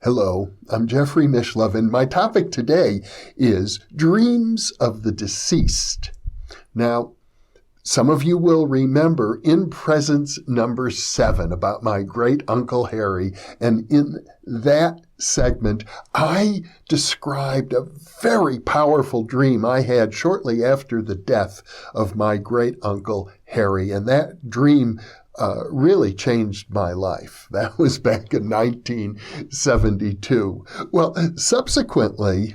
Hello, I'm Jeffrey Mishlove, and my topic today is dreams of the deceased. Now, some of you will remember InPresence number 7 about my great Uncle Harry, and in that segment, I described a very powerful dream I had shortly after the death of my great Uncle Harry, and that dream really changed my life. That was back in 1972. Well, subsequently,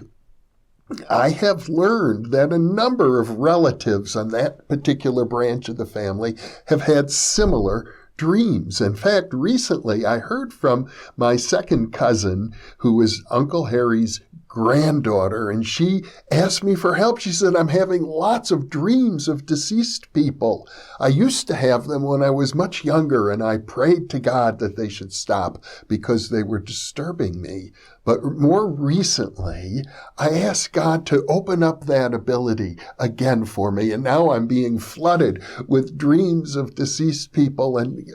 I have learned that a number of relatives on that particular branch of the family have had similar dreams. In fact, recently I heard from my second cousin, who was Uncle Harry's granddaughter, and she asked me for help. She said, I'm having lots of dreams of deceased people. I used to have them when I was much younger, and I prayed to God that they should stop because they were disturbing me. But more recently, I asked God to open up that ability again for me, and now I'm being flooded with dreams of deceased people, and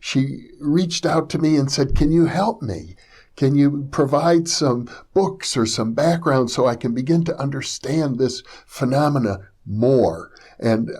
she reached out to me and said, can you help me? Can you provide some books or some background so I can begin to understand this phenomena more? And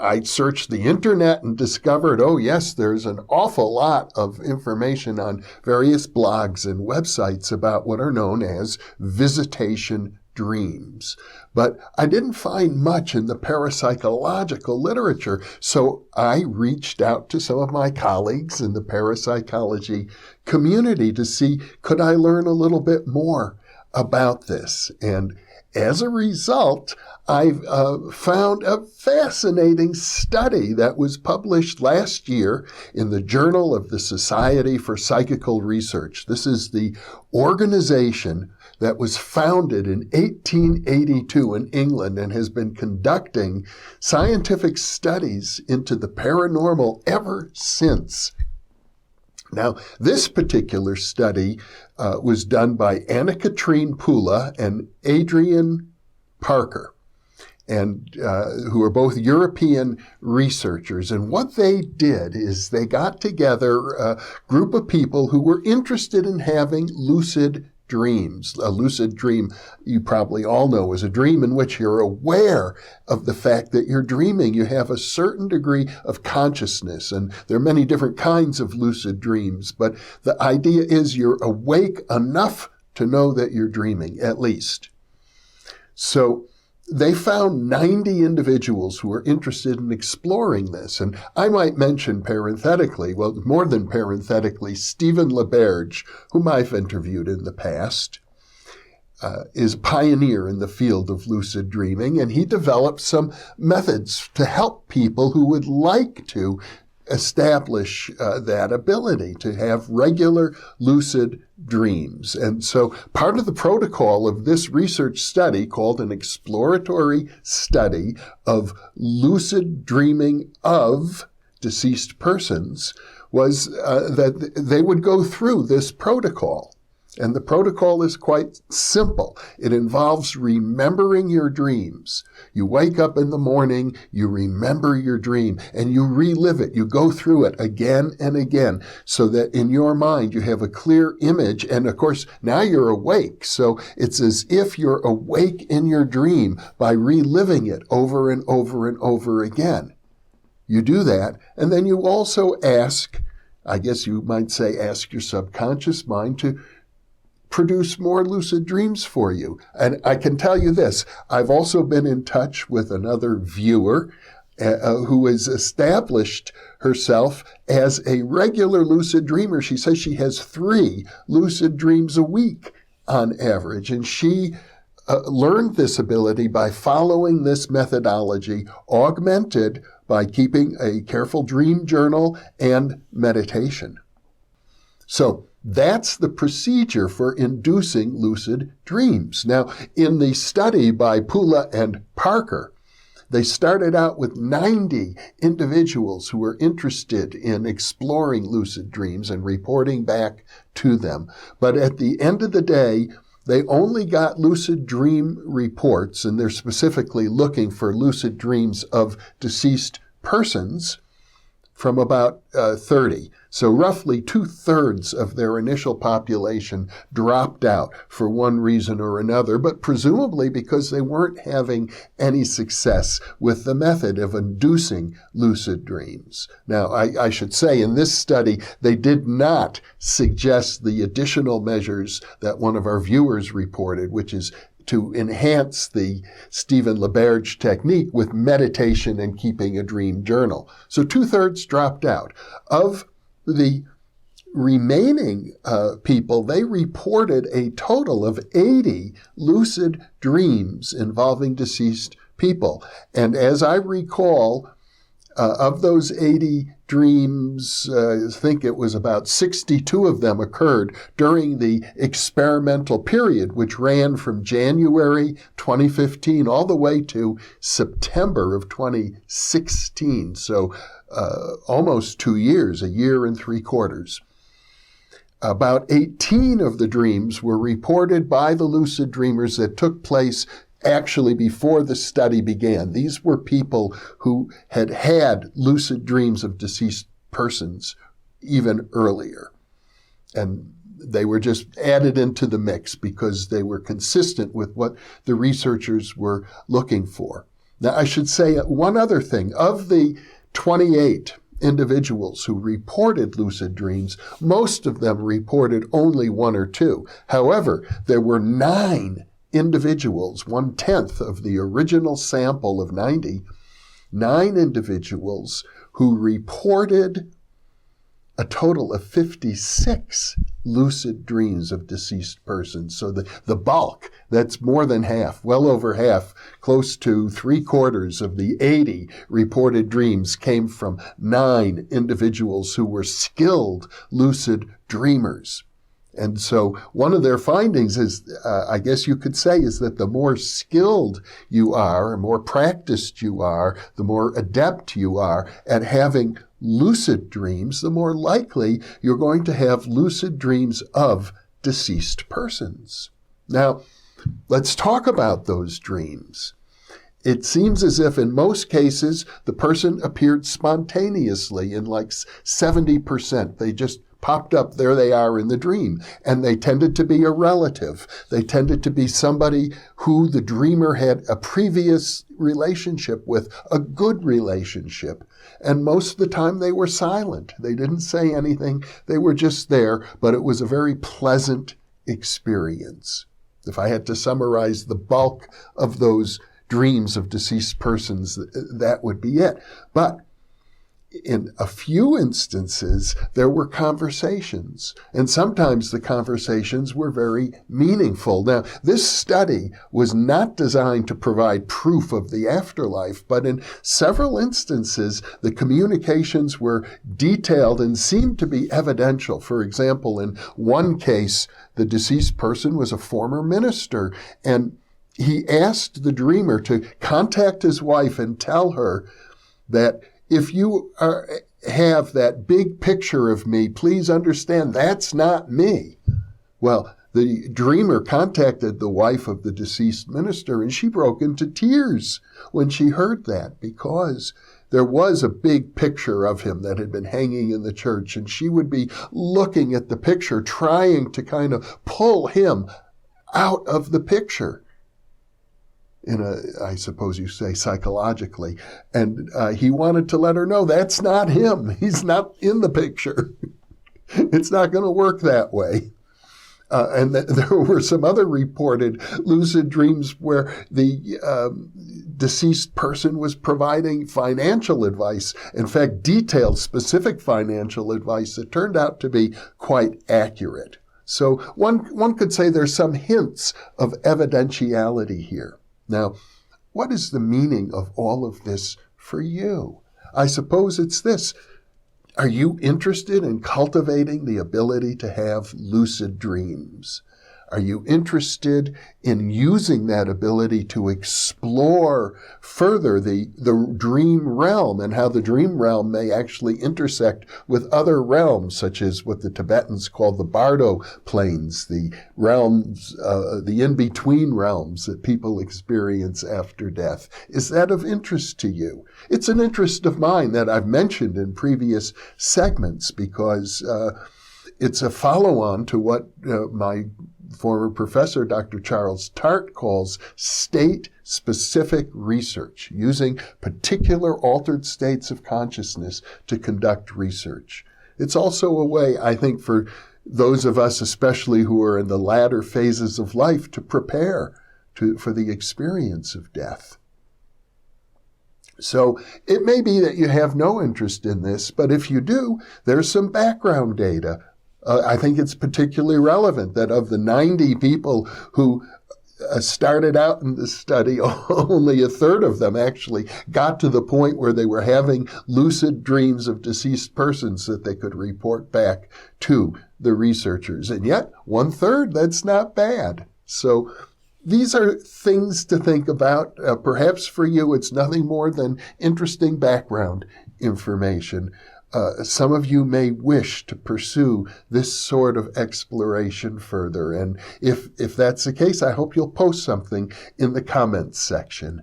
I searched the internet and discovered, oh yes, there's an awful lot of information on various blogs and websites about what are known as visitation dreams. But I didn't find much in the parapsychological literature, so I reached out to some of my colleagues in the parapsychology community to see, could I learn a little bit more about this? And as a result, I've found a fascinating study that was published last year in the Journal of the Society for Psychical Research. This is the organization that was founded in 1882 in England and has been conducting scientific studies into the paranormal ever since. Now, this particular study was done by Annakatrin Puhle and Adrian Parker, and who are both European researchers. And what they did is they got together a group of people who were interested in having lucid dreams. A lucid dream, you probably all know, is a dream in which you're aware of the fact that you're dreaming. You have a certain degree of consciousness, and there are many different kinds of lucid dreams, but the idea is you're awake enough to know that you're dreaming, at least. So they found 90 individuals who were interested in exploring this. And I might mention parenthetically, well, more than parenthetically, Stephen LaBerge, whom I've interviewed in the past, is a pioneer in the field of lucid dreaming, and he developed some methods to help people who would like to establish that ability to have regular lucid dreams. And so part of the protocol of this research study, called an exploratory study of lucid dreaming of deceased persons, was that they would go through this protocol. And the protocol is quite simple. It involves remembering your dreams. You wake up in the morning, you remember your dream, and you relive it. You go through it again and again so that in your mind you have a clear image. And of course, now you're awake. So it's as if you're awake in your dream by reliving it over and over and over again. You do that, and then you also ask, I guess you might say, ask your subconscious mind to produce more lucid dreams for you. And I can tell you this, I've also been in touch with another viewer who has established herself as a regular lucid dreamer. She says she has 3 lucid dreams a week on average, and she learned this ability by following this methodology, augmented by keeping a careful dream journal and meditation. So that's the procedure for inducing lucid dreams. Now, in the study by Puhle and Parker, they started out with 90 individuals who were interested in exploring lucid dreams and reporting back to them. But at the end of the day, they only got lucid dream reports, and they're specifically looking for lucid dreams of deceased persons, from about 30. So roughly 2/3 of their initial population dropped out for one reason or another, but presumably because they weren't having any success with the method of inducing lucid dreams. Now, I should say in this study, they did not suggest the additional measures that one of our viewers reported, which is to enhance the Stephen LaBerge technique with meditation and keeping a dream journal. So 2/3 dropped out. Of the remaining people, they reported a total of 80 lucid dreams involving deceased people. And as I recall, of those 80 dreams, I think it was about 62 of them occurred during the experimental period, which ran from January 2015 all the way to September of 2016. So almost 2 years, 1 year and 3/4. About 18 of the dreams were reported by the lucid dreamers that took place actually before the study began. These were people who had had lucid dreams of deceased persons even earlier. And they were just added into the mix because they were consistent with what the researchers were looking for. Now, I should say one other thing. Of the 28 individuals who reported lucid dreams, most of them reported only 1 or 2. However, there were 9 individuals, 1/10 of the original sample of 90, 9 individuals who reported a total of 56 lucid dreams of deceased persons. So the bulk, that's more than half, well over half, close to 3/4 of the 80 reported dreams came from 9 individuals who were skilled lucid dreamers. And so one of their findings is, I guess you could say, is that the more skilled you are, more practiced you are, the more adept you are at having lucid dreams, the more likely you're going to have lucid dreams of deceased persons. Now, let's talk about those dreams. It seems as if in most cases, the person appeared spontaneously in like 70%. They just popped up, there they are in the dream. And they tended to be a relative. They tended to be somebody who the dreamer had a previous relationship with, a good relationship. And most of the time they were silent. They didn't say anything. They were just there, but it was a very pleasant experience. If I had to summarize the bulk of those dreams of deceased persons, that would be it. But in a few instances, there were conversations, and sometimes the conversations were very meaningful. Now, this study was not designed to provide proof of the afterlife, but in several instances, the communications were detailed and seemed to be evidential. For example, in one case, the deceased person was a former minister, and he asked the dreamer to contact his wife and tell her that if you have that big picture of me, please understand that's not me. Well, the dreamer contacted the wife of the deceased minister, and she broke into tears when she heard that, because there was a big picture of him that had been hanging in the church, and she would be looking at the picture, trying to kind of pull him out of the picture. I suppose you say psychologically. And he wanted to let her know that's not him. He's not in the picture. It's not going to work that way. And there were some other reported lucid dreams where the deceased person was providing financial advice, in fact, detailed, specific financial advice that turned out to be quite accurate. So one could say there's some hints of evidentiality here. Now, what is the meaning of all of this for you? I suppose it's this. Are you interested in cultivating the ability to have lucid dreams? Are you interested in using that ability to explore further the dream realm and how the dream realm may actually intersect with other realms, such as what the Tibetans call the Bardo planes, the realms, the in-between realms that people experience after death? Is that of interest to you? It's an interest of mine that I've mentioned in previous segments because it's a follow-on to what my former professor, Dr. Charles Tart, calls state-specific research, using particular altered states of consciousness to conduct research. It's also a way, I think, for those of us, especially who are in the latter phases of life, to prepare for the experience of death. So it may be that you have no interest in this, but if you do, there's some background data. I think it's particularly relevant that of the 90 people who started out in this study, only a third of them actually got to the point where they were having lucid dreams of deceased persons that they could report back to the researchers. And yet, 1/3, that's not bad. So these are things to think about. Perhaps for you, it's nothing more than interesting background information. Some of you may wish to pursue this sort of exploration further. And if that's the case, I hope you'll post something in the comments section.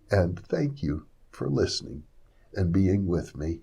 And thank you for listening and being with me.